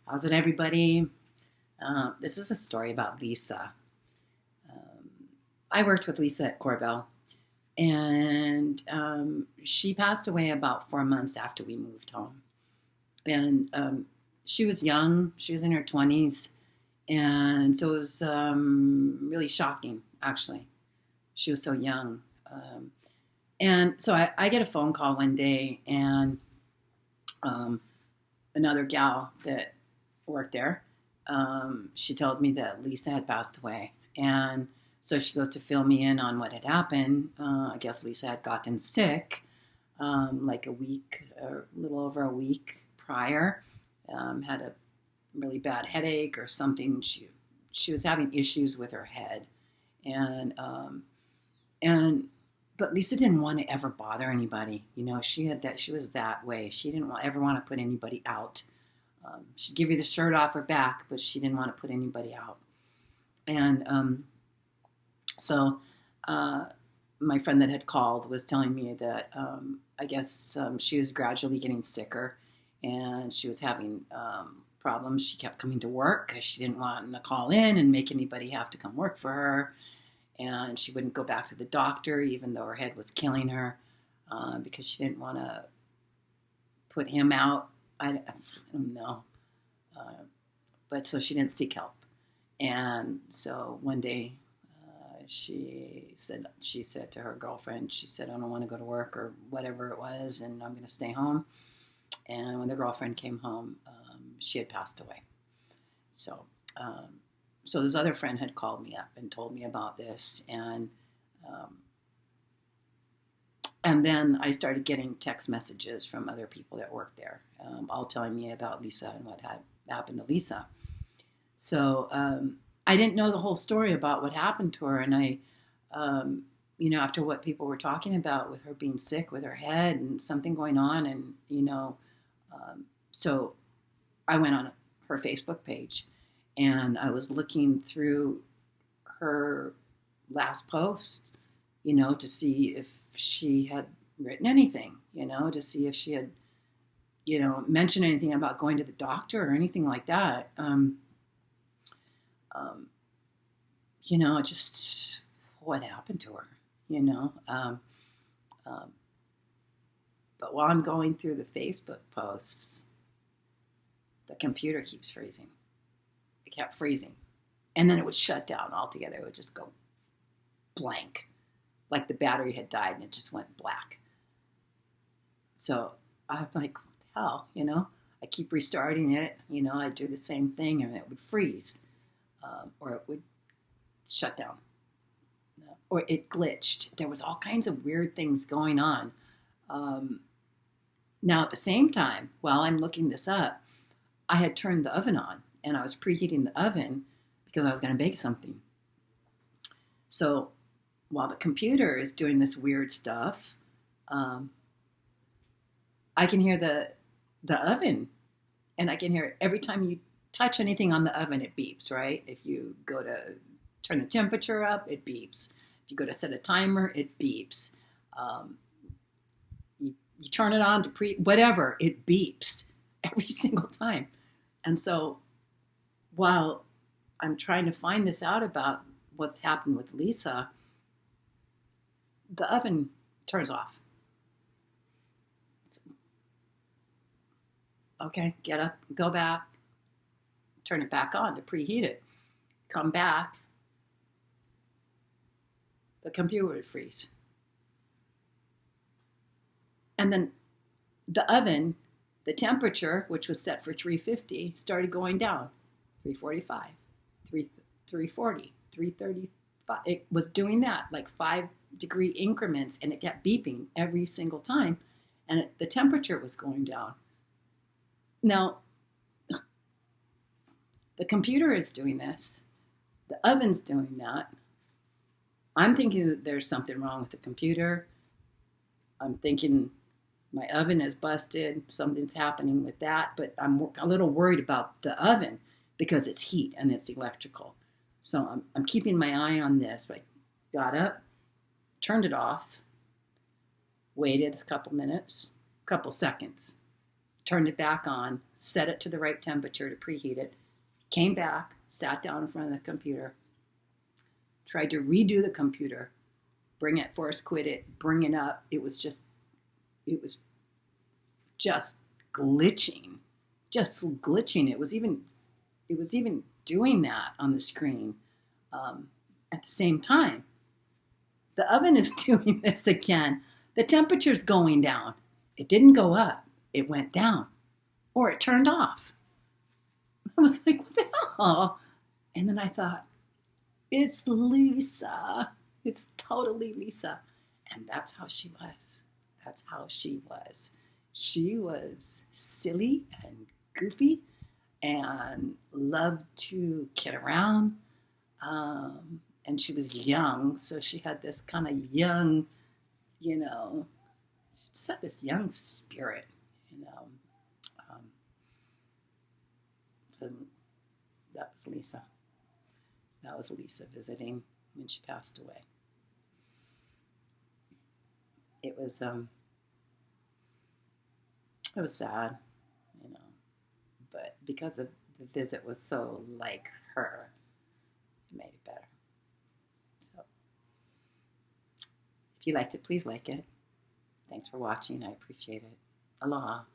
How's it, everybody? This is a story about Lissa. I worked with Lissa at Corbell, and she passed away about 4 months after we moved home. And she was young; she was in her 20s, and so it was really shocking. Actually, she was so young, and so I get a phone call one day, and another gal that worked there, she told me that Lissa had passed away. And so she goes to fill me in on what had happened. I guess Lissa had gotten sick like a week, or a little over a week prior. Had a really bad headache or something. She was having issues with her head, and but Lissa didn't want to ever bother anybody. You know, she was that way. She didn't ever want to put anybody out. She'd give you the shirt off her back, but she didn't want to put anybody out. And so my friend that had called was telling me that I guess she was gradually getting sicker, and she was having problems. She kept coming to work because she didn't want to call in and make anybody have to come work for her. And she wouldn't go back to the doctor, even though her head was killing her, because she didn't want to put him out. I don't know. But so she didn't seek help. And so one day she said to her girlfriend, she said, I don't want to go to work or whatever it was, and I'm going to stay home. And when the girlfriend came home, she had passed away. So this other friend had called me up and told me about this. And then I started getting text messages from other people that worked there, all telling me about Lissa and what had happened to Lissa. So I didn't know the whole story about what happened to her. And I, after what people were talking about with her being sick with her head and something going on, and, so I went on her Facebook page, and I was looking through her last post, to see if she had written anything, to see if she had, mentioned anything about going to the doctor or anything like that. Just what happened to her, But while I'm going through the Facebook posts, the computer keeps freezing. It kept freezing. And then it would shut down altogether. It would just go blank, like the battery had died and it just went black. So I'm like, what the hell, I keep restarting it, I do the same thing, and it would freeze, or it would shut down, or it glitched. There was all kinds of weird things going on. Now at the same time, while I'm looking this up, I had turned the oven on, and I was preheating the oven because I was going to bake something. So while the computer is doing this weird stuff, I can hear the oven, and I can hear every time you touch anything on the oven, it beeps, right? If you go to turn the temperature up, it beeps. If you go to set a timer, it beeps. You turn it on to whatever, it beeps every single time. And so while I'm trying to find this out about what's happened with Lissa, the oven turns off. Okay, get up, go back, turn it back on to preheat it. Come back, the computer would freeze. And then the oven, the temperature, which was set for 350, started going down. 345, 340, 335. It was doing that, like 5-degree increments, and it kept beeping every single time. And the temperature was going down. Now, the computer is doing this. The oven's doing that. I'm thinking that there's something wrong with the computer. I'm thinking my oven is busted. Something's happening with that. But I'm a little worried about the oven because it's heat and it's electrical. So I'm keeping my eye on this. But I got up, turned it off, waited a couple minutes, couple seconds, turned it back on, set it to the right temperature to preheat it, came back, sat down in front of the computer, tried to redo the computer, bring it, force quit it, bring it up. It was just glitching, It was even doing that on the screen at the same time. The oven is doing this again. The temperature's going down. It didn't go up. It went down, or it turned off. I was like, what the hell? And then I thought, it's Lissa. It's totally Lissa. And that's how she was. That's how she was. She was silly and goofy and loved to kid around. And she was young, so she had this kind of young, she just had this young spirit, So that was Lissa. That was Lissa visiting when she passed away. It was sad, but because the visit was so like her, it made it better. So, if you liked it, please like it. Thanks for watching. I appreciate it. Aloha.